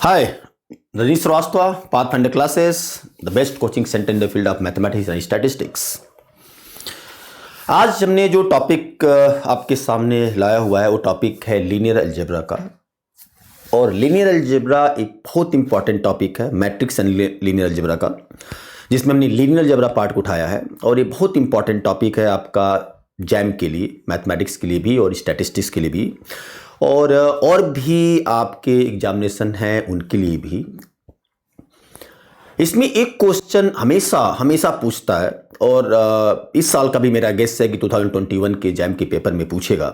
Hi, Rajnish Srivastava, Pathfinder Classes, the best coaching center in the field of mathematics and statistics. आज हमने जो topic आपके सामने लाया हुआ है वो टॉपिक है लीनियर अलजेब्रा का। और लीनियर अलजेब्रा एक बहुत इंपॉर्टेंट टॉपिक है मैट्रिक्स एंड लीनियर अलजेब्रा का, जिसमें हमने लीनियर अलजेब्रा पार्ट को उठाया है। और ये बहुत इंपॉर्टेंट टॉपिक है आपका जैम के लिए, मैथमेटिक्स के लिए भी और स्टैटिस्टिक्स के लिए भी, और भी आपके एग्जामिनेशन हैं उनके लिए भी। इसमें एक क्वेश्चन हमेशा हमेशा पूछता है, और इस साल का भी मेरा गेस है कि 2021 के जैम के पेपर में पूछेगा।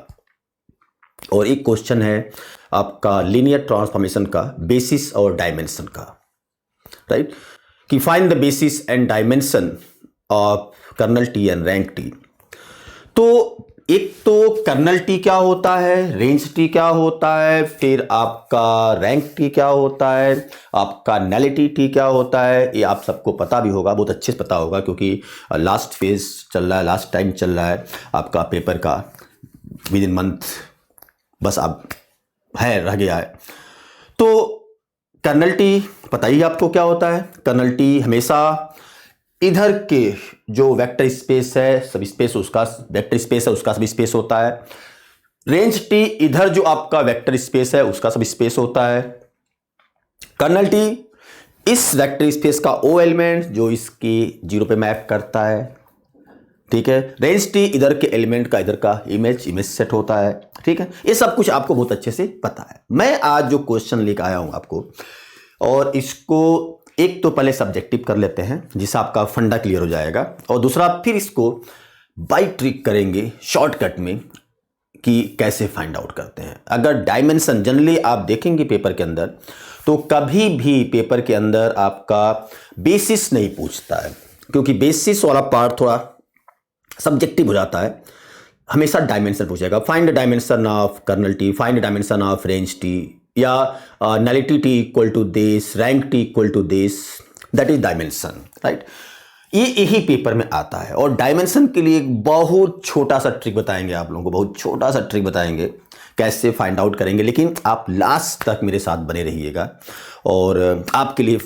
और एक क्वेश्चन है आपका लीनियर ट्रांसफॉर्मेशन का बेसिस और डायमेंशन का, राइट? कि find the basis and dimension of kernel T and rank T. तो एक तो कर्नल टी क्या होता है, रेंज टी क्या होता है, फिर आपका रैंक टी क्या होता है, आपका नलिटी टी क्या होता है, ये आप सबको पता भी होगा, बहुत अच्छे से पता होगा, क्योंकि लास्ट फेज चल रहा है, लास्ट टाइम चल रहा है आपका पेपर का, विद इन मंथ बस आप रह गया है। तो कर्नल टी पता ही आपको क्या होता है। कर्नल टी हमेशा इधर के जो वेक्टर स्पेस है, सब स्पेस उसका वेक्टर स्पेस है, उसका सब स्पेस होता है। रेंज टी इधर जो आपका वेक्टर स्पेस है उसका सब स्पेस होता है। कर्नल टी इस वेक्टर स्पेस का ओ एलिमेंट जो इसकी 0 पे मैप करता है, ठीक है। रेंज टी इधर के एलिमेंट का इधर का इमेज सेट होता है, ठीक है। ये सब कुछ आपको बहुत अच्छे से पता है। मैं आज जो क्वेश्चन लेकर आया हूं आपको, और इसको एक तो पहले सब्जेक्टिव कर लेते हैं जिससे आपका फंडा क्लियर हो जाएगा, और दूसरा फिर इसको बाय ट्रिक करेंगे शॉर्टकट में कि कैसे फाइंड आउट करते हैं। अगर डायमेंशन जनरली आप देखेंगे पेपर के अंदर, तो कभी भी पेपर के अंदर आपका बेसिस नहीं पूछता है, क्योंकि बेसिस वाला पार्ट थोड़ा सब्जेक्टिव हो जाता है। हमेशा डायमेंशन पूछेगा, find the dimension of kernel T, find the dimension of range T, या nullity T equal to this, rank T equal to this, that is dimension, right. ये यही पेपर में आता है। और डायमेंशन के लिए एक बहुत छोटा सा ट्रिक बताएंगे आप लोगों को, बहुत छोटा सा ट्रिक बताएंगे कैसे फाइंड आउट करेंगे। लेकिन आप लास्ट तक मेरे साथ बने रहिएगा और आपके लिए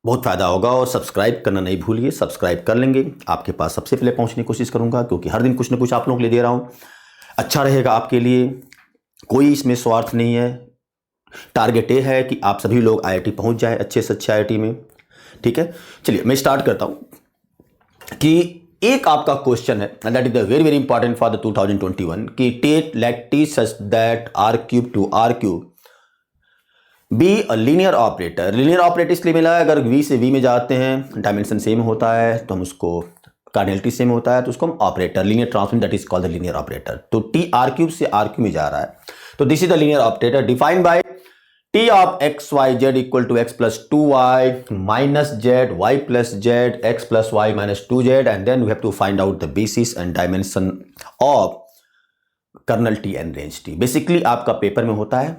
बहुत फायदा होगा। और सब्सक्राइब करना नहीं भूलिए, सब्सक्राइब कर लेंगे, आपके पास सबसे पहले पहुंचने की कोशिश करूंगा, क्योंकि हर दिन कुछ ना कुछ आप लोगों के लिए दे रहा हूं। अच्छा रहेगा आपके लिए, कोई इसमें स्वार्थ नहीं है। टारगेट ये है कि आप सभी लोग आईआईटी पहुंच जाए, अच्छे से अच्छे आईआईटी में, ठीक है। चलिए मैं स्टार्ट करता हूं कि एक आपका क्वेश्चन है, that is the very very important for the 2021, कि टेट let T such that r cube to r cube be a linear operator. Linear operator इसलिए मिला है, अगर v से v में जाते हैं डायमेंशन सेम होता है तो हम उसको, कार्डिनलिटी सेम होता है तो उसको हम operator, linear transform, that is called the linear operator. तो टी r क्यूब से r क्यूब में जा रहा है, तो this is the linear operator defined by t of x y z equal to x plus 2y minus z y plus z x plus y minus 2z, and then we have to find out the basis and dimension of kernel t and range t। Basically आपका paper में होता है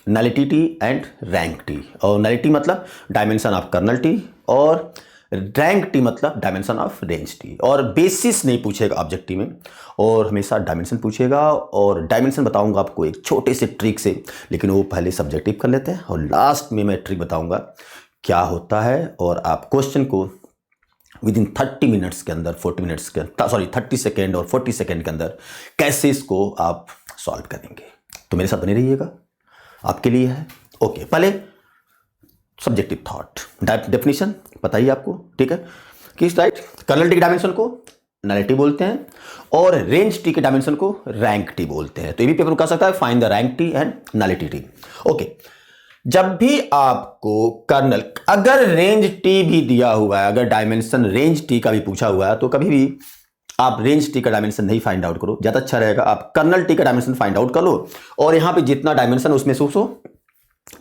nullity T and rank T, और nullity मतलब dimension of kernel T, और rank T मतलब dimension of range T. और basis नहीं पूछेगा ऑब्जेक्टिव में, और हमेशा डायमेंशन पूछेगा। और डायमेंशन बताऊंगा आपको एक छोटे से ट्रिक से, लेकिन वो पहले सब्जेक्टिव कर लेते हैं, और लास्ट में मैं ट्रिक बताऊंगा क्या होता है। और आप क्वेश्चन को विद इन 30 मिनट्स के अंदर, 40 मिनट्स के, सॉरी 30 सेकेंड और 40 सेकेंड के अंदर कैसे इसको आप सॉल्व करेंगे। तो मेरे साथ बने रहिएगा, आपके लिए है। ओके, पहले सब्जेक्टिव थॉट, डेफिनेशन पता ही आपको, ठीक है, कि राइट कर्नल टी के डायमेंशन को नलिटी बोलते हैं, और रेंज टी के डायमेंशन को रैंक टी बोलते हैं। तो ये भी पेपर में कह सकता है find the rank T and nullity T. Okay, जब भी आपको कर्नल, अगर रेंज टी भी दिया हुआ है, अगर डायमेंशन रेंज टी का भी पूछा हुआ है, तो कभी भी आप रेंज टी का डायमेंशन नहीं फाइंड आउट करो, ज्यादा अच्छा रहेगा आप कर्नल टी का डायमेंशन फाइंड आउट कर लो, और यहां पे जितना डायमेंशन उसमें से उसको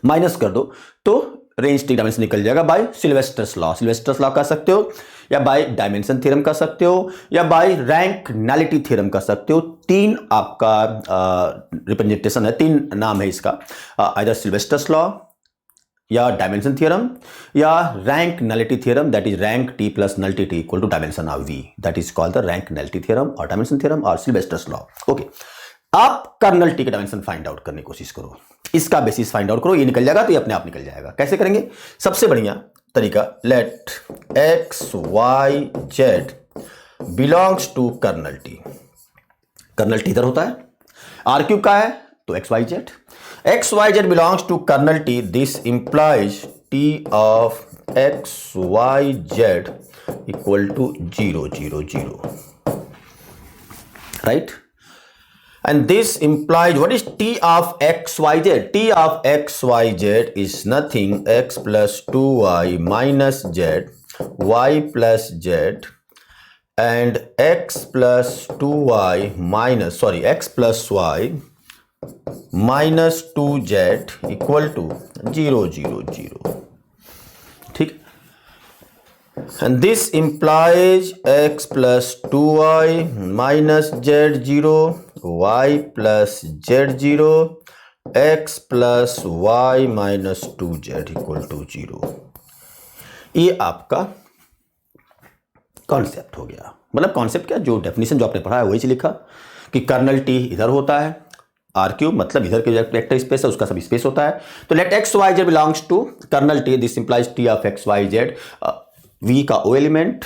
माइनस कर दो, तो रेंज टी डायमेंशन निकल जाएगा बाय सिल्वेस्टर्स लॉ। सिल्वेस्टर्स लॉ कर सकते हो, या बाय डायमेंशन थ्योरम कर सकते हो, या बाय रैंक नलिटी थ्योरम कर सकते हो। तीन आपका रिप्रेजेंटेशन है, तीन नाम है इसका, आइदर सिल्वेस्टर्स लॉ, या डायमेंशन थ्योरम, या rank nullity theorem, that is rank T plus nullity T equal to dimension of V, that is called the rank nullity theorem और डायमेंशन थ्योरम और सिल्वेस्टर्स लॉ। ओके, आप kernel T का dimension find out करने की कोशिश करो, इसका basis find out करो, ये निकल जाएगा तो ये अपने आप निकल जाएगा। कैसे करेंगे? सबसे बढ़िया तरीका, let X Y Z belongs to kernel T. Kernel T इधर होता है, आर क्यूब का है तो X Y Z, X Y Z belongs to kernel T, this implies T of X Y Z equal to 0 0 0, right? And this implies what is t of xyz? T of xyz is nothing x plus 2y minus z, y plus z, and x plus 2y minus, sorry, x plus y minus 2z equal to 0 0 0, ठीक? And this implies x plus 2y minus z0, y plus z0, x plus y minus 2z equal to 0। ये आपका concept हो गया। मतलब concept क्या, जो definition जो आपने पढ़ा है वही से लिखा कि कर्नल टी इधर होता है, आर क्यूब मतलब इधर के वेक्टर स्पेस है उसका सब स्पेस होता है। तो let X Y Z belongs to kernel T, this implies T of X Y Z, V का ओ एलिमेंट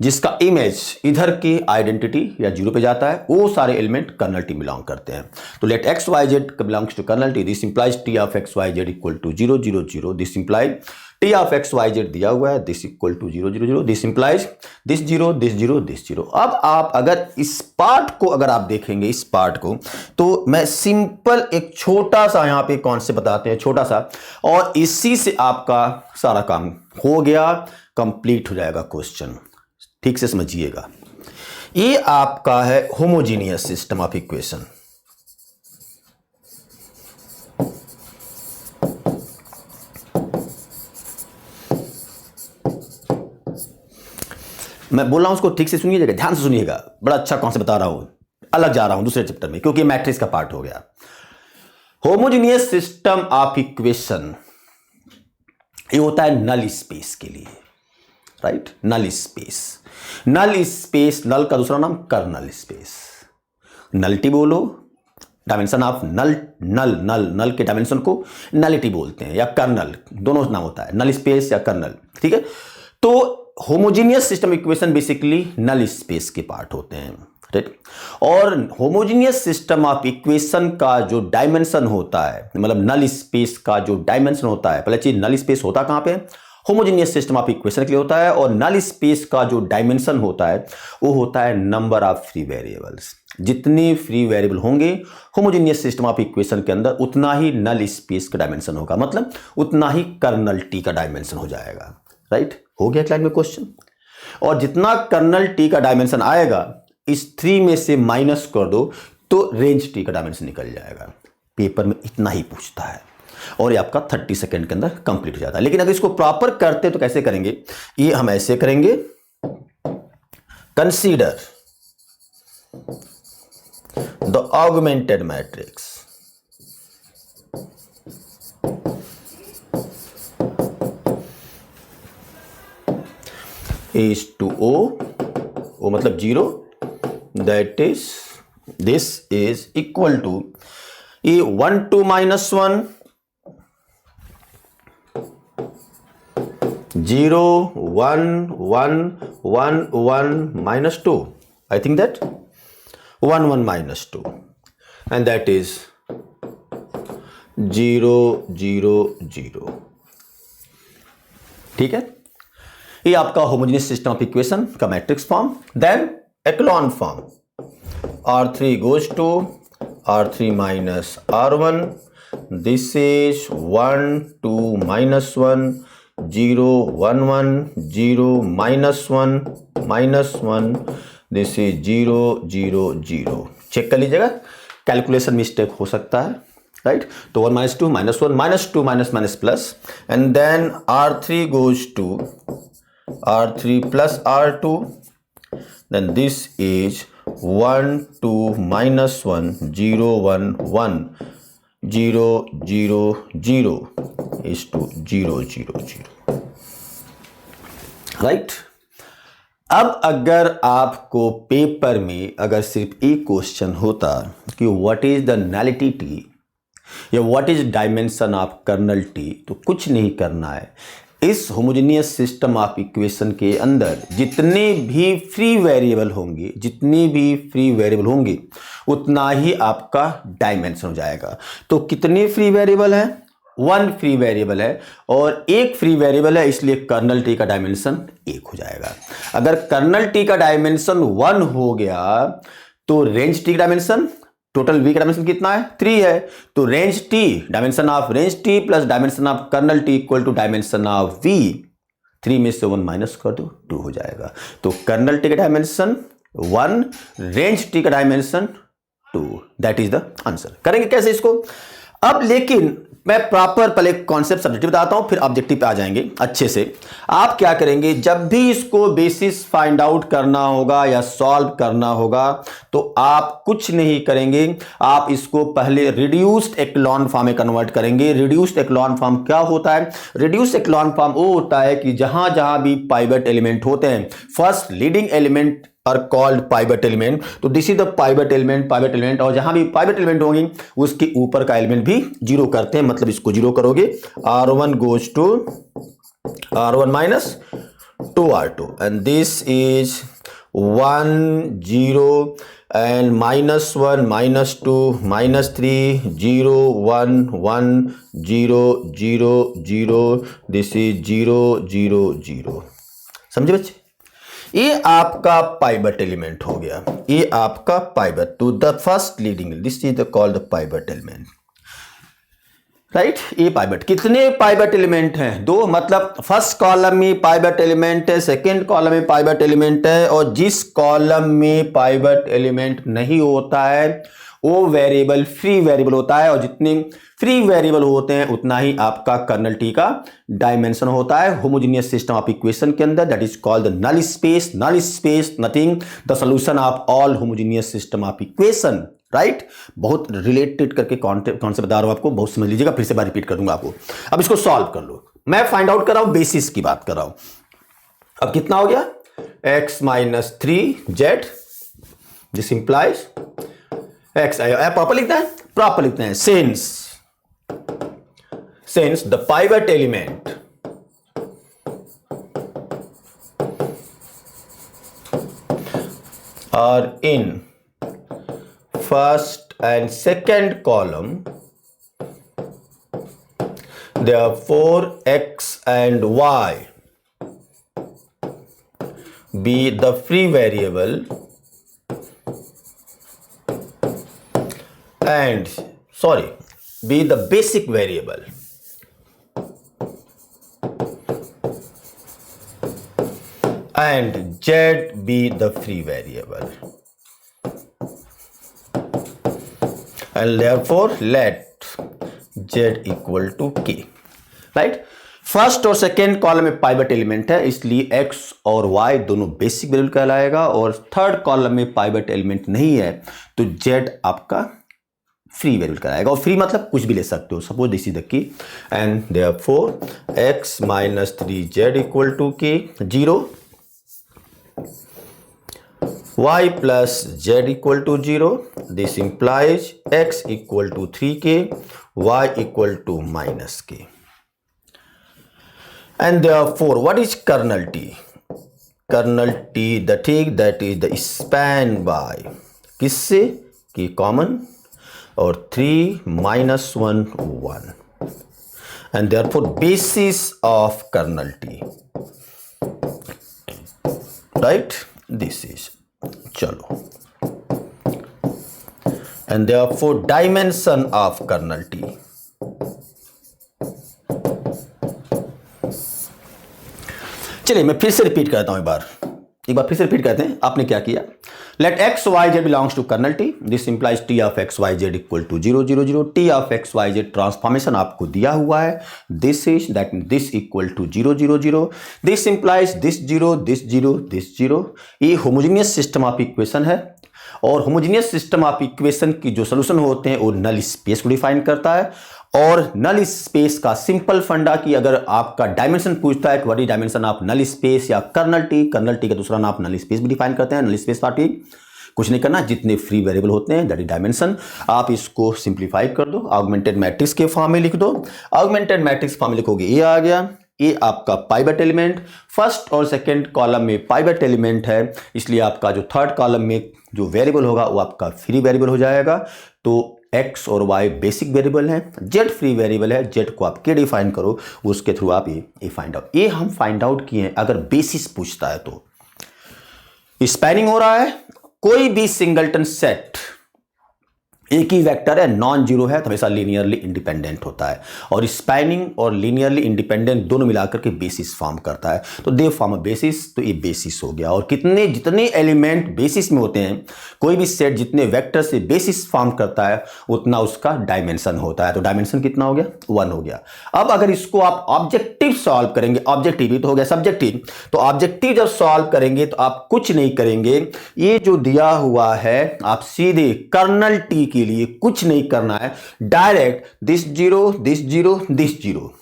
जिसका इमेज इधर की आइडेंटिटी या जीरो पे जाता है, वो सारे एलिमेंट कर्नल टी बिलोंग करते हैं। तो let X Y Z belongs to kernel T, this implies T of X Y Z equal to 0 0 0, this implies T of X Y Z दिया हुआ है, this equal to 0 0 0, this implies this 0 this 0 this 0। अब आप अगर इस part को अगर आप देखेंगे, इस पार्ट को, तो मैं सिंपल एक छोटा सा यहाँ पे कॉन्सेप्ट बताते हैं, छोटा सा, और इसी से आपका सारा काम हो गया, कंप्लीट हो जाएगा क्वेश्चन। ठीक से समझिएगा, ये आपका है होमोजीनियस सिस्टम ऑफ इक्वेशन। मैं बोल रहा हूं उसको ठीक से सुनिएगा, ध्यान से सुनिएगा, बड़ा अच्छा कॉन्सेप्ट बता रहा हूं, अलग जा रहा हूं दूसरे चैप्टर में क्योंकि मैट्रिक्स का पार्ट हो गया। होमोजीनियस सिस्टम ऑफ इक्वेशन ये होता है नल स्पेस के लिए, right? Null space, null space, null का दूसरा नाम कर्नल स्पेस। नलिटी बोलो, dimension of null, null null null के डायमेंशन को नलिटी बोलते हैं, या कर्नल, दोनों नाम होता है, नल स्पेस या कर्नल। ठीक है, तो homogeneous system equation basically null space के पार्ट होते हैं, राइट? और होमोजीनियस सिस्टम ऑफ इक्वेशन का जो डायमेंशन होता है, मतलब नल स्पेस का जो डायमेंशन होता है, पहले चीज नल स्पेस होता कहां पे? होमोजीनियस सिस्टम ऑफ इक्वेशन के लिए होता है। और नल स्पेस का जो डायमेंशन होता है वो होता है नंबर ऑफ फ्री वेरिएबल्स। जितने फ्री वेरिएबल होंगे होमोजीनियस सिस्टम ऑफ इक्वेशन के अंदर, उतना ही नल स्पेस का डायमेंशन होगा, मतलब उतना ही कर्नल टी का डायमेंशन हो जाएगा, राइट? हो गया क्लास में क्वेश्चन। और जितना कर्नल टी का डायमेंशन आएगा, इस 3 में से माइनस कर दो तो रेंज टी का डायमेंशन निकल जाएगा। पेपर में इतना ही पूछता है और ये आपका 30 सेकेंड के अंदर कंप्लीट हो जाता है। लेकिन अगर इसको प्रॉपर करते तो कैसे करेंगे? ये हम ऐसे करेंगे, consider the augmented matrix is to O मतलब 0, that is this is equal to ये 1 2 minus 1 0 1 1 1 1 minus 2, I think that 1 1 minus 2, and that is 0 0 0। ठीक है, ये आपका होमोजेनियस सिस्टम ऑफ इक्वेशन का matrix form. Then echelon form, R3 goes to R3 minus R1, this is 1 2 minus 1 0 1 1 0 minus 1 minus 1, this is 0 0 0। Check कर लीजिएगा, calculation mistake हो सकता है, राइट? तो 1 minus 2 minus 1 minus 2 minus minus plus, and then R3 goes to R3 plus R2, then this is 1 2 minus 1 0 1 1 0 0 0 is to 0 0 0, right? अब अगर आपको paper में अगर सिर्फ एक क्वेश्चन होता कि what is the nullity T या what is dimension of kernel T, तो कुछ नहीं करना है। इस होमोजेनियस सिस्टम ऑफ इक्वेशन के अंदर जितने भी फ्री वेरिएबल होंगे उतना ही आपका डायमेंशन हो जाएगा। तो कितने फ्री वेरिएबल हैं? 1 फ्री वेरिएबल है और 1 फ्री वेरिएबल है, इसलिए कर्नल टी का डायमेंशन 1 हो जाएगा। अगर कर्नल टी का डायमेंशन 1 हो गया तो रेंज टी का डायमेंशन, टोटल वी का डायमेंशन कितना है? 3 है। तो range T, dimension of range T plus dimension of kernel T equal to dimension of V. 3 में से 1 माइनस कर दो, 2 हो जाएगा। तो कर्नल टी का डायमेंशन 1, रेंज टी का dimension 2, that is the answer. करेंगे कैसे इसको? अब लेकिन मैं प्रॉपर पहले कॉन्सेप्ट सब्जेक्टिव बताता हूं, फिर ऑब्जेक्टिव पे आ जाएंगे अच्छे से। आप क्या करेंगे, जब भी इसको बेसिस फाइंड आउट करना होगा या सॉल्व करना होगा तो आप कुछ नहीं करेंगे, आप इसको पहले रिड्यूस्ड एक्लॉन फॉर्म में कन्वर्ट करेंगे। रिड्यूस्ड एक्लॉन फॉर्म क्या होता है? रिड्यूस्ड एक्लॉन फॉर्म वो होता है कि जहां जहां भी पाइवट एलिमेंट होते हैं, first leading element are called pivot element. तो this is the pivot element, और जहां भी पाइवट एलिमेंट होंगी उसके ऊपर का एलिमेंट भी जीरो करते हैं, मतलब इसको जीरो करोगे, R1 goes to R1 minus 2R2 and this is 1 0 and -1 -2 -3 0 1 1 0 0 0, this is 0 0 0। समझे बच्चे? ये आपका पाइवट एलिमेंट हो गया, ये आपका pivot to the first leading, this is the called pivot element, right. ये पाइवट, कितने पाइवट एलिमेंट हैं? 2, मतलब फर्स्ट कॉलम में पाइवट एलिमेंट है, सेकेंड कॉलम में पाइवट एलिमेंट है, और जिस कॉलम में पाइवट एलिमेंट नहीं होता है वो वेरिएबल फ्री वेरिएबल होता है, और जितने फ्री वेरिएबल होते हैं उतना ही आपका कर्नल टी का डायमेंशन होता है होमोजेनियस सिस्टम ऑफ इक्वेशन के अंदर, that is called the null space. Null space nothing the solution of all homogeneous system of equation, right. बहुत रिलेटेड करके कॉन्सेप्ट बता रहा हूं आपको, बहुत समझ लीजिएगा, फिर से बार रिपीट कर दूंगा आपको। अब इसको सॉल्व कर लो, मैं फाइंड आउट कर रहा हूं, बेसिस की बात कर रहा हूं। अब कितना हो गया? x - 3z, this implies x, proper लिखना है, प्रॉपर लिखना है, since the pivot element are in first and second column, therefore x and y be the free variable and be the basic variable, and z be the free variable, and therefore let z equal to k, right। First और second column में pivot element है, इसलिए x और y दोनों basic variable कहलाएगा, और third column में pivot element नहीं है तो z आपका फ्री वेरिएबल कराएगा। और फ्री मतलब कुछ भी ले सकते हो, suppose this is the key, and therefore x - 3z equal to k 0, y plus z equal to 0, this implies x equal to 3k, y equal to -k, and therefore what is kernel t? Kernel t the thing that is the span by किससे कि common, और 3 - 1 1, and therefore basis of kernel t, right, this is, चलो, and therefore dimension of kernel t, चलिए मैं फिर से repeat करता हूं, एक बार फिर से रिपीट करते हैं। आपने क्या किया, let x y z belongs to kernel T, this implies t of x y z equal to 0 0 0, t of x y z transformation आपको दिया हुआ है, this is that this equal to 0 0 0, this implies this 0 this 0 this 0। ये homogeneous system of equation है, और homogeneous system of equation की जो solution होते हैं वो नल स्पेस को डिफाइन करता है। और नल स्पेस का सिंपल फंडा कि अगर आपका डायमेंशन पूछता है कि what is dimension of null space या कर्नल टी का दूसरा नाम नल स्पेस भी डिफाइन करते हैं। नल स्पेस का टी कुछ नहीं करना, जितने फ्री वेरिएबल होते हैं दैट इज डायमेंशन। आप इसको सिंप्लीफाई कर दो, ऑगमेंटेड मैट्रिक्स के फॉर्म में लिख दो। ऑगमेंटेड मैट्रिक्स फॉर्म में लिखोगे ये आ गया, ये आपका पाइवट एलिमेंट, फर्स्ट और सेकंड कॉलम में पाइवट एलिमेंट है, इसलिए आपका जो थर्ड कॉलम में जो वेरिएबल होगा वो आपका फ्री वेरिएबल हो जाएगा। तो x और y बेसिक वेरिएबल है, z फ्री वेरिएबल है, z को आप के डिफाइन करो, उसके थ्रू आप ये फाइंड आउट, ये हम फाइंड आउट किए हैं। अगर बेसिस पूछता है तो स्पैनिंग हो रहा है, कोई भी सिंगलटन सेट एक ही वेक्टर है, नॉन जीरो है, तो हमेशा लीनियरली इंडिपेंडेंट होता है। और स्पैनिंग और लीनियरली इंडिपेंडेंट दोनों मिलाकर के बेसिस फॉर्म करता है। तो दे फॉर्म अ बेसिस, तो ये बेसिस हो गया। और जितने एलिमेंट बेसिस में होते हैं, कोई भी सेट जितने वेक्टर से बेसिस फॉर्म करता है उतना उसका डायमेंशन होता है। तो डायमेंशन कितना हो गया? 1 हो गया। अब अगर इसको आप ऑब्जेक्टिव सॉल्व करेंगे, ऑब्जेक्टिव ही तो हो गया सब्जेक्टिव, तो ऑब्जेक्टिव जब सॉल्व करेंगे तो आप कुछ नहीं करेंगे, ये जो दिया हुआ है आप सीधे कर्नल टी के लिए कुछ नहीं करना है, direct this zero this zero this zero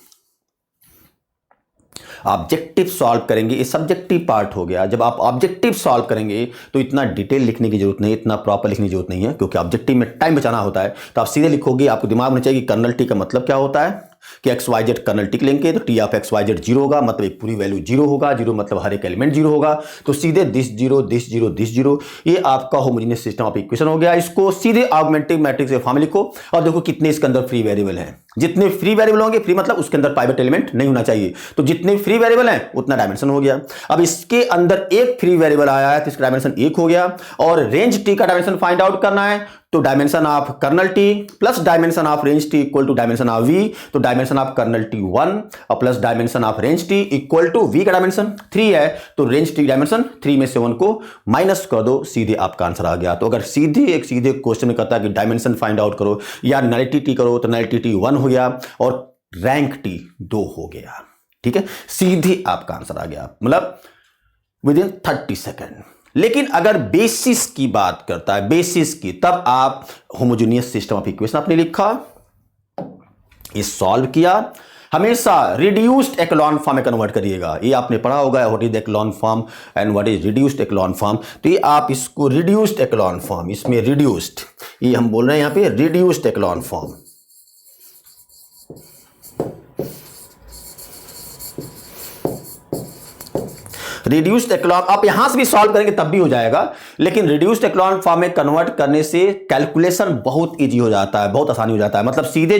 objective solve करेंगे। ये सब्जेक्टिव पार्ट हो गया। जब आप ऑब्जेक्टिव सॉल्व करेंगे तो इतना डिटेल लिखने की जरूरत नहीं, इतना प्रॉपर लिखने की जरूरत नहीं है, क्योंकि ऑब्जेक्टिव में टाइम बचाना होता है। तो आप सीधे लिखोगे, आपको दिमाग में चाहिए कि कर्नल टी का मतलब क्या होता है कि X Y Z kernel T लेंगे तो T of X Y Z zero होगा, मतलब एक पूरी वैल्यू जीरो होगा, जीरो मतलब हर एक एलिमेंट जीरो होगा। तो सीधे this zero this zero this zero, ये आपका होमोजेनियस सिस्टम ऑफ इक्वेशन हो गया। इसको सीधे ऑगमेंटिव मैट्रिक्स के फॉर्म में लिखो और देखो कितने इसके अंदर फ्री वेरिएबल हैं। जितने फ्री वेरिएबल होंगे, फ्री मतलब उसके अंदर पाइवट एलिमेंट नहीं होना चाहिए, तो जितने फ्री वेरिएबल हैं उतना डायमेंशन हो गया। अब इसके अंदर एक फ्री वेरिएबल आया है तो इसका डायमेंशन 1 हो गया। और रेंज टी का डायमेंशन फाइंड आउट करना है, तो dimension of kernel T plus dimension of range T equal to dimension of V. तो डायमेंशन ऑफ कर्नल टी 1 और plus dimension of range T equal to V का dimension 3 है, तो range T dimension 3 में से 1 को माइनस कर दो, सीधे आपका आंसर आ गया। तो अगर सीधे क्वेश्चन में कहता है कि डायमेंशन फाइंड आउट करो या नलिटी टी करो, तो नलिटी टी 1 हो गया और रैंक टी 2 हो गया। ठीक है, सीधे आपका आंसर आ गया, मतलब विद इन 30 सेकेंड। लेकिन अगर बेसिस की बात करता है, बेसिस की, तब आप होमोजेनियस सिस्टम ऑफ इक्वेशन आपने लिखा, ये सॉल्व किया, हमेशा रिड्यूस्ड एक्लॉन फॉर्म में कन्वर्ट करिएगा। ये आपने पढ़ा होगा what is echelon form and what is reduced echelon form. तो ये आप इसको रिड्यूस्ड एक्लॉन फॉर्म, इसमें रिड्यूस्ड, ये हम बोल रहे हैं यहां पे reduced echelon form. Reduced echelon आप यहां से भी सॉल्व करेंगे तब भी हो जाएगा, लेकिन रिड्यूस्ड एक्लॉन फॉर्म में कन्वर्ट करने से कैलकुलेशन बहुत इजी हो जाता है, बहुत आसानी हो जाता है। मतलब सीधे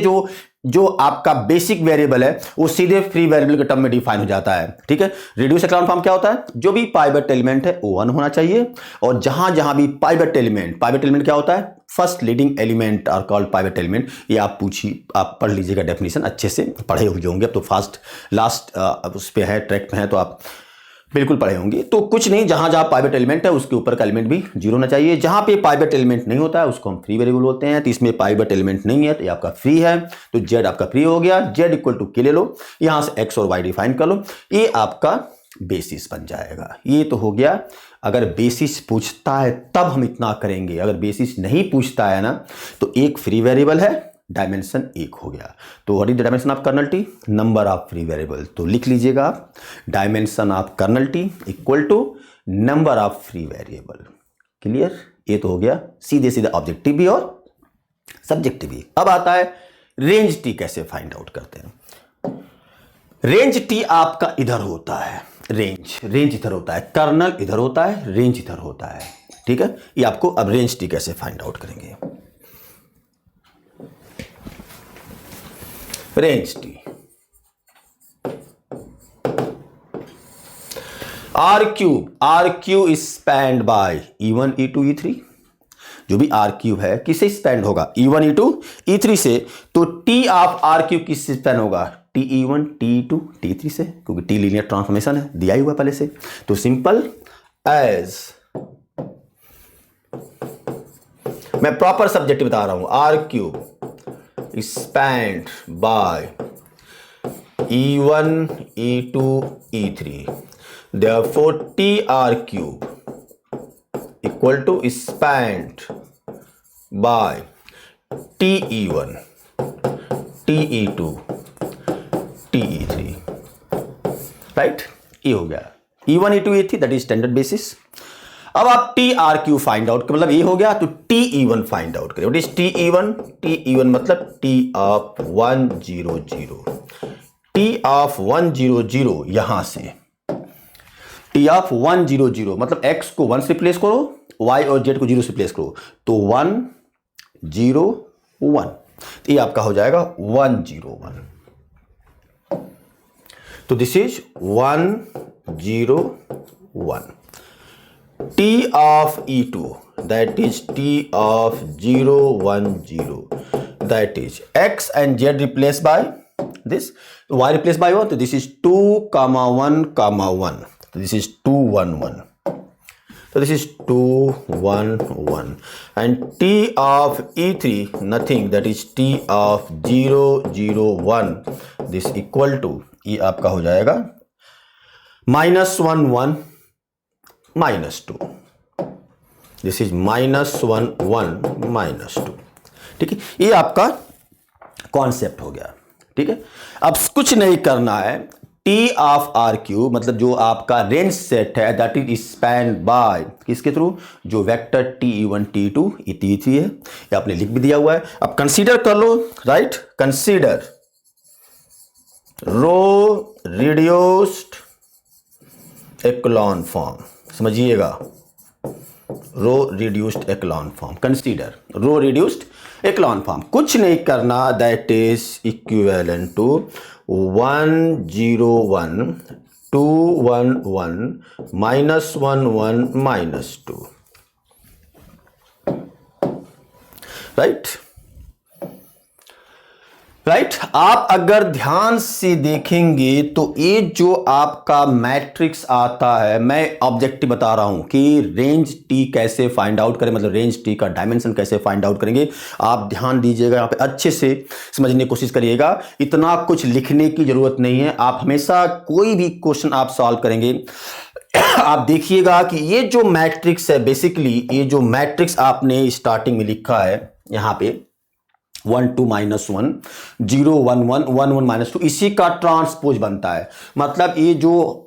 जो आपका बेसिक वेरिएबल है वो सीधे फ्री वेरिएबल के टर्म में डिफाइन हो जाता है। ठीक है, रिड्यूस्ड एक्लॉन फॉर्म क्या होता है? जो भी पाइवट एलिमेंट है वो 1 होना चाहिए, और जहां जहां भी पाइवट एलिमेंट क्या होता है? First leading element are called pivot element. ये आप पढ़ लीजिएगा, डेफिनेशन अच्छे से पढ़े हुए होंगे, अब तो फास्ट लास्ट उस पे है, ट्रैक पे है, तो आप बिल्कुल पढ़े होंगे। तो कुछ नहीं, जहां जहां पाइवट एलिमेंट है उसके ऊपर का एलिमेंट भी 0 होना चाहिए। जहां पे पाइवट एलिमेंट नहीं होता है उसको हम फ्री वेरिएबल बोलते हैं। तो इसमें पाइवट एलिमेंट नहीं है तो ये आपका फ्री है, तो जेड आपका फ्री हो गया। जेड इक्वल टू के ले लो, यहां से एक्स और वाई डिफाइन कर लो, ये आपका बेसिस बन जाएगा। ये तो हो गया। अगर बेसिस पूछता है तब हम इतना करेंगे, अगर बेसिस नहीं पूछता है ना तो एक फ्री वेरिएबल है, डायमेंशन 1 हो गया। तो what is the dimension of kernel T? Number of free variable. तो लिख लीजिएगा आप, dimension of kernel T equal to number of free variable. Clear? ये तो हो गया सीधे ऑब्जेक्टिव भी और सब्जेक्टिव भी। अब आता है रेंज टी कैसे फाइंड आउट करते हैं। रेंज टी आपका इधर होता है, रेंज इधर होता है, कर्नल इधर होता है, रेंज इधर होता है। ठीक है, ये आपको अब रेंज टी कैसे फाइंड आउट करेंगे। Range T R cube is spanned by E1 E2 E3। जो भी आर क्यूब है किससे स्पैन्ड होगा? E1 E2 E3 से। तो टी ऑफ आर क्यूब किससे स्पैन होगा? TE1 TE2 T3 से, क्योंकि टी लीनियर ट्रांसफॉर्मेशन है, दिया ही हुआ पहले से। तो सिंपल एज, मैं प्रॉपर सब्जेक्ट बता रहा हूं, R cube spanned by E1 E2 E3, therefore TR cube equal to spanned by TE1, TE2, TE3, right. ये हो गया E1, E2, E3 that is standard basis. अब आप TRQ फाइंड आउट, मतलब ये हो गया, तो TE1 फाइंड आउट करें। What is TE1? TE1 मतलब T ऑफ 100, T ऑफ 100 यहां से T ऑफ 100 मतलब x को 1 से रिप्लेस करो, y और z को 0 से रिप्लेस करो, तो 1 0 1, तो ये आपका हो जाएगा 101। तो this is 101। T of E2 that is T of 010 that is x and z replaced by this, y replaced by 1, so this is 2 comma 1 comma 1, so this is 211, so this is 211, and T of E3 nothing, that is T of 001, this equal to, ये आपका हो जाएगा -11 -2, this is -11 -2, ठीक है। ये आपका concept हो गया, ठीक है। अब कुछ नहीं करना है, T ऑफ RQ मतलब जो आपका रेंज सेट है दैट इज स्पैन बाय किसके थ्रू, जो वेक्टर TE1 TE2 TE3 है, ये आपने लिख भी दिया हुआ है। अब कंसीडर कर लो, right, consider row reduced echelon form, समझिएगा, row reduced echelon form, consider row reduced echelon form. कुछ नहीं करना, that is equivalent to 101 211 -11 -2, right right. आप अगर ध्यान से देखेंगे तो ये जो आपका मैट्रिक्स आता है, मैं ऑब्जेक्टिव बता रहा हूं कि रेंज टी कैसे फाइंड आउट करें, मतलब रेंज टी का डायमेंशन कैसे फाइंड आउट करेंगे। आप ध्यान दीजिएगा, यहाँ पे अच्छे से समझने की कोशिश करिएगा, इतना कुछ लिखने की जरूरत नहीं है। आप हमेशा कोई भी क्वेश्चन आप सॉल्व करेंगे, आप देखिएगा कि ये जो मैट्रिक्स है, बेसिकली ये जो मैट्रिक्स आपने स्टार्टिंग में लिखा है यहाँ पे 1 2 -1 0 1 1 1 1 -2, इसी का ट्रांसपोज बनता है। मतलब ये जो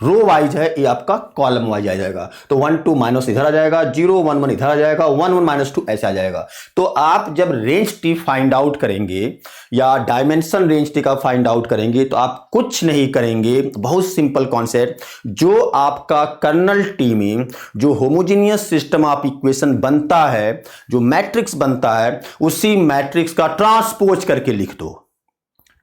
रो वाइज है ये आपका कॉलम वाइज आ जाएगा, तो 1 2 माइनस इधर आ जाएगा, 0 1 1 इधर आ जाएगा, 1 1 -2 ऐसे आ जाएगा। तो आप जब रेंज टी फाइंड आउट करेंगे या डायमेंशन रेंज टी का फाइंड आउट करेंगे तो आप कुछ नहीं करेंगे, बहुत सिंपल कॉन्सेप्ट, जो आपका कर्नल टी में जो होमोजेनियस सिस्टम ऑफ इक्वेशन बनता है, जो मैट्रिक्स बनता है, उसी मैट्रिक्स का ट्रांसपोज करके लिख दो,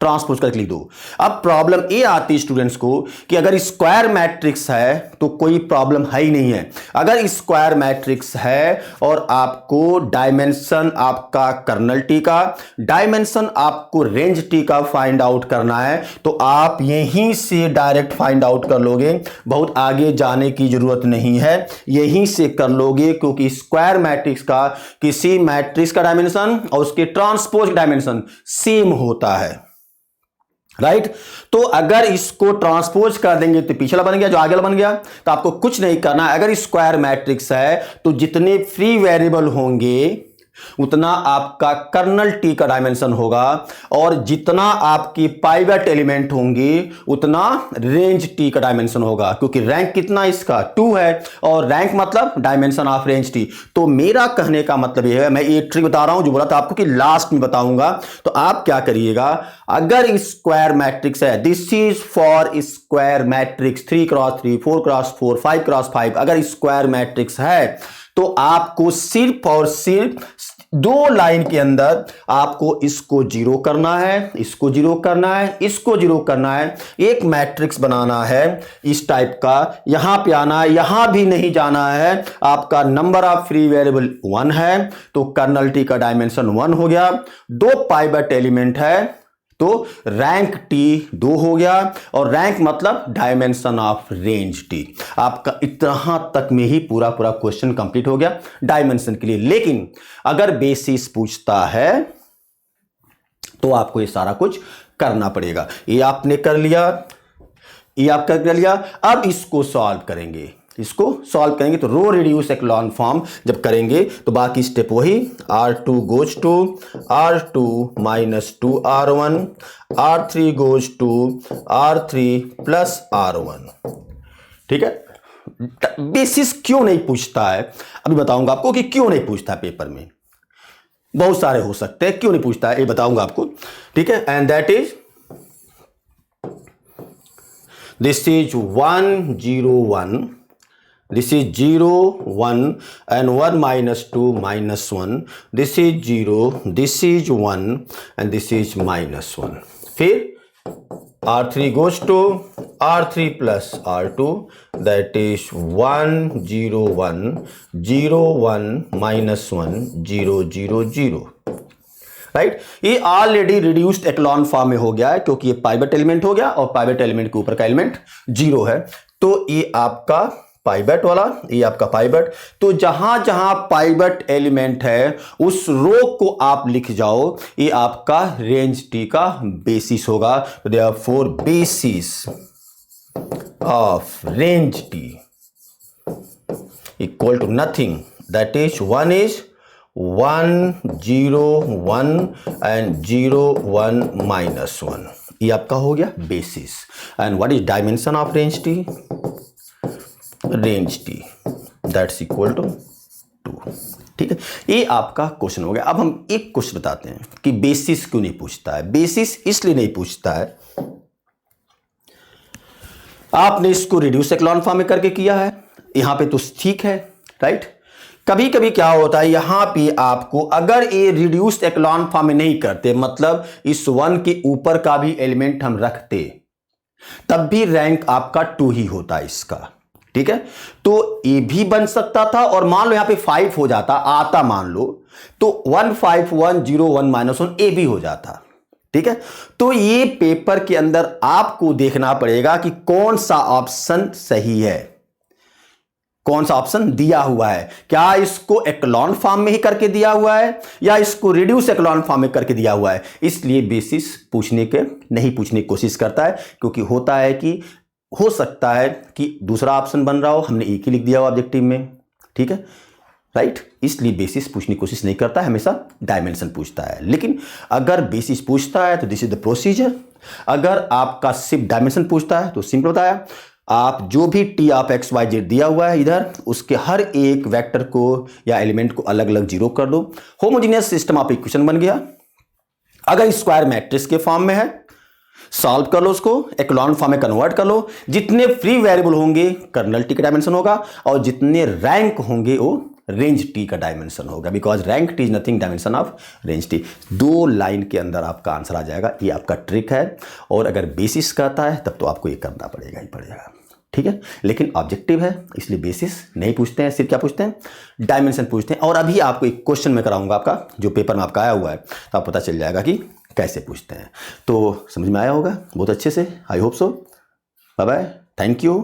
ट्रांसपोज करके लिख दो। अब प्रॉब्लम ये आती है स्टूडेंट्स को कि अगर स्क्वायर मैट्रिक्स है तो कोई प्रॉब्लम है ही नहीं है। अगर स्क्वायर मैट्रिक्स है और आपको डायमेंशन आपका कर्नल टी का, डायमेंशन आपको रेंज टी का फाइंड आउट करना है, तो आप यहीं से डायरेक्ट फाइंड आउट कर लोगे, बहुत आगे जाने की जरूरत नहीं है, यहीं से कर लोगे, क्योंकि स्क्वायर मैट्रिक्स का किसी मैट्रिक्स का डायमेंशन और उसके ट्रांसपोज डायमेंशन सेम होता है, राइट। तो अगर इसको ट्रांसपोज कर देंगे तो पिछला बन गया, जो आगे बन गया, तो आपको कुछ नहीं करना है। अगर स्क्वायर मैट्रिक्स है तो जितने फ्री वेरिएबल होंगे उतना आपका कर्नल टी का डायमेंशन होगा, और जितना आपकी पाइवट एलिमेंट होंगे उतना रेंज टी का डायमेंशन होगा, क्योंकि रैंक कितना इसका 2 है, और रैंक मतलब डायमेंशन ऑफ रेंज टी। तो मेरा कहने का मतलब यह है, मैं ये ट्रिक बता रहा हूं जो बोला था आपको कि लास्ट में बताऊंगा। तो आप क्या करिएगा, अगर स्क्वायर मैट्रिक्स है, this is for square matrix 3x3 4x4 5x5, अगर स्क्वायर मैट्रिक्स है तो आपको सिर्फ और सिर्फ 2 लाइन के अंदर आपको इसको 0 करना है, इसको 0 करना है, इसको 0 करना है, एक मैट्रिक्स बनाना है इस टाइप का, यहां पे आना है, यहां भी नहीं जाना है। आपका नंबर ऑफ फ्री वेरिएबल 1 है तो कर्नल टी का डायमेंशन 1 हो गया, 2 पाइवट एलिमेंट है तो रैंक टी 2 हो गया, और रैंक मतलब डायमेंशन ऑफ रेंज टी। आपका इतना तक में ही पूरा क्वेश्चन कंप्लीट हो गया डायमेंशन के लिए। लेकिन अगर बेसिस पूछता है तो आपको ये सारा कुछ करना पड़ेगा। ये आपने कर लिया, ये आप कर लिया, अब इसको सॉल्व करेंगे। इसको सॉल्व करेंगे तो रो रिड्यूस एक्लॉन फॉर्म जब करेंगे तो बाकी स्टेप वही R2 goes to R2 minus 2R1, R3 goes to R3 plus R1। ठीक है। बेसिस क्यों नहीं पूछता है अभी बताऊंगा आपको कि क्यों नहीं पूछता है पेपर में। बहुत सारे हो सकते हैं, क्यों नहीं पूछता है ये बताऊंगा आपको। ठीक है। And that is this is 1 0 1, this is 0 1 and 1 minus 2 minus 1, this is 0, this is 1 and this is minus 1। फिर R3 goes to R3 plus R2, that is 1 0 1 0 1 minus 1 0 0 0। Right ये ऑलरेडी रिड्यूस्ड एक्लॉन फॉर्म में हो गया है क्योंकि ये pivot element हो गया और पाइवट एलिमेंट के ऊपर का एलिमेंट 0 है, तो ये आपका पाइवट वाला, ये आपका पाइवट। तो जहां जहां पाइवट एलिमेंट है उस रो को आप लिख जाओ, ये आपका रेंज टी का बेसिस होगा। तो therefore basis of range T equal to nothing, that is 1 is 1 0 1 and 0 1 minus 1। ये आपका हो गया basis. And what is dimension of range T? Range T that's equal to 2। ठीक है, ये आपका क्वेश्चन हो गया। अब हम एक क्वेश्चन बताते हैं कि बेसिस क्यों नहीं पूछता है। बेसिस इसलिए नहीं पूछता है, आपने इसको रिड्यूस एक्लॉन फॉर्म में करके किया है, यहां पे तो ठीक है, राइट। कभी कभी क्या होता है यहां पे आपको अगर ये रिड्यूस्ड एक्लॉन फॉर्म में नहीं करते, मतलब इस 1 के ऊपर का भी एलिमेंट हम रखते, तब भी रैंक आपका 2 ही होता है इसका। ठीक है, तो ये भी बन सकता था और मान लो यहां पे 5 हो जाता, आता मान लो, तो 1 5 1 0 1 minus 1 ए भी हो जाता। ठीक है, तो ये पेपर के अंदर आपको देखना पड़ेगा कि कौन सा ऑप्शन सही है, कौन सा ऑप्शन दिया हुआ है। क्या इसको एक्लॉन फॉर्म में ही करके दिया हुआ है या इसको रिड्यूस एक्लॉन फॉर्म में करके दिया हुआ है। इसलिए बेसिस पूछने के नहीं पूछने की कोशिश करता है, क्योंकि होता है कि हो सकता है कि दूसरा ऑप्शन बन रहा हो, हमने एक ही लिख दिया हो ऑब्जेक्टिव में। ठीक है, राइट। इसलिए बेसिस पूछने की कोशिश नहीं करता है, हमेशा डायमेंशन पूछता है। लेकिन अगर बेसिस पूछता है तो दिस इज द प्रोसीजर। अगर आपका सिर्फ डायमेंशन पूछता है तो सिंपल बताया, आप जो भी T of X Y Z दिया हुआ है इधर, उसके हर एक वेक्टर को या एलिमेंट को अलग अलग जीरो कर दो, होमोजेनियस सिस्टम ऑफ इक्वेशन बन गया। अगर स्क्वायर मैट्रिक्स के फॉर्म में है, सॉल्व कर लो, उसको एक्लॉन फॉर्म में कन्वर्ट कर लो। जितने फ्री वेरिएबल होंगे कर्नल टी का डायमेंशन होगा और जितने रैंक होंगे वो रेंज टी का डायमेंशन होगा, because rank T is nothing dimension of range T. 2 line के अंदर आपका आंसर आ जाएगा। ये आपका ट्रिक है, और अगर बेसिस कहता है तब तो आपको ये करना पड़ेगा ही पड़ेगा। ठीक है, लेकिन ऑब्जेक्टिव है इसलिए बेसिस नहीं पूछते हैं, सिर्फ क्या पूछते हैं, डायमेंशन पूछते हैं। और अभी आपको एक क्वेश्चन में कराऊंगा आपका जो पेपर में आपका आया हुआ है, तो आप पता चल जाएगा कि कैसे पूछते हैं। तो समझ में आया होगा बहुत अच्छे से, I hope so. Bye bye, thank you.